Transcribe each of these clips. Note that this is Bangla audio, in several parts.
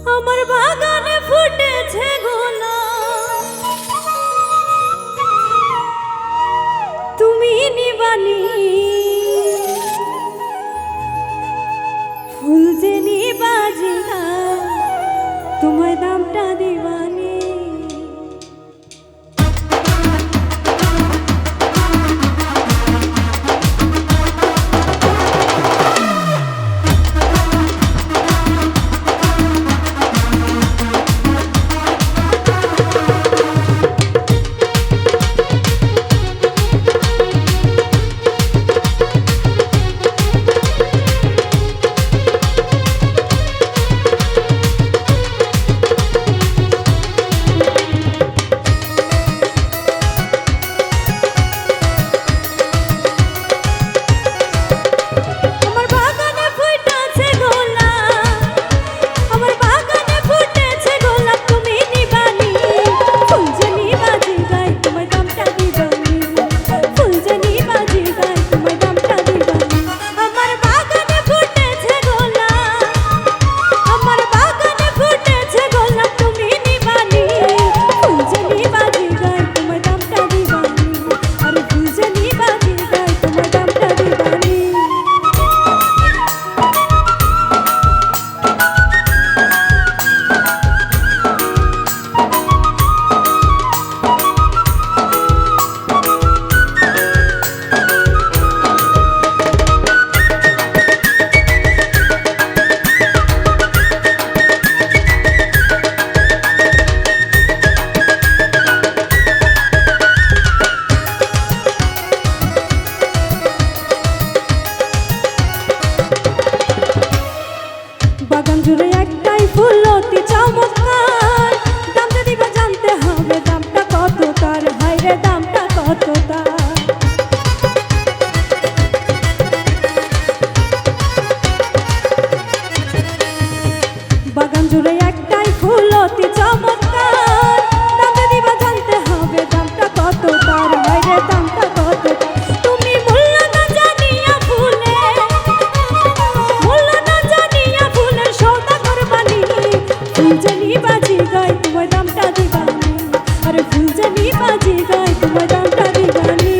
আমার বাগানে ফুটেছে গোলাপ, তুমি নিবানি ফুল যে নিবাজি না, তোমায় দামটা দিবানি। বাগান জুড়ে একটাই ফুল অতি চমৎকার, দামটা দিবা জানতে হবে দামটা কত তার, হায়রে দামটা কত তার। বাগান জুড়ে একটাই ফুল অতি চমৎকার, দামটা দিবা জানতে হবে দামটা কত তার, হায়রে দামটা কত তার। তুমি মূল্য না জানিয়া ফুলে, মূল্য না জানিয়া ফুলের সওদা করবানি, ফুল জানি বাজি গায় তোমায় দামটা দিবানি, আরে ফুল জানি বাজি গায় তোমায় দামটা দিবানি।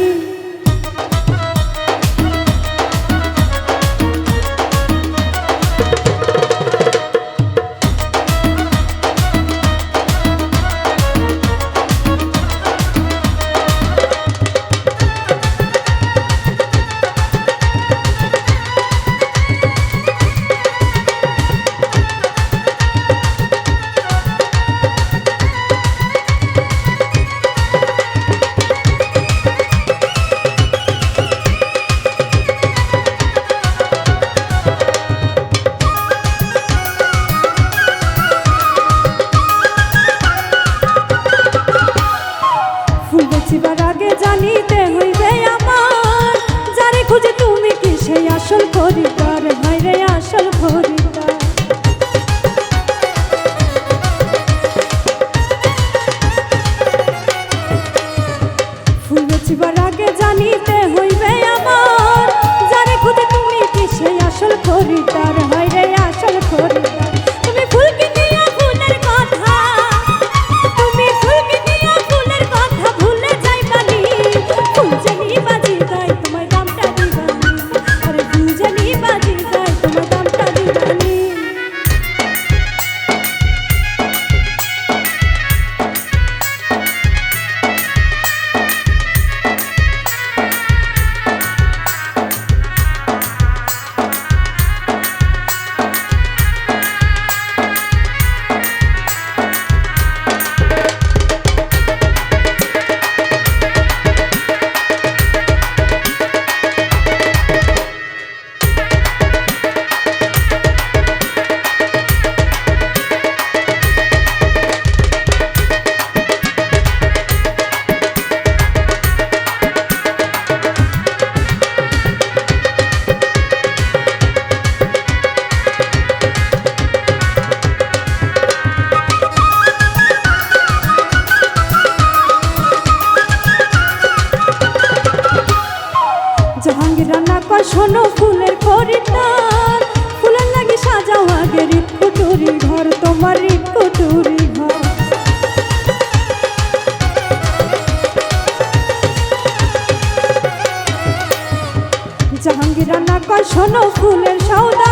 তোমার রিঙ্কুটুরি হয়। জাহাঙ্গীর রানা কয় শোনো ফুলের সওদা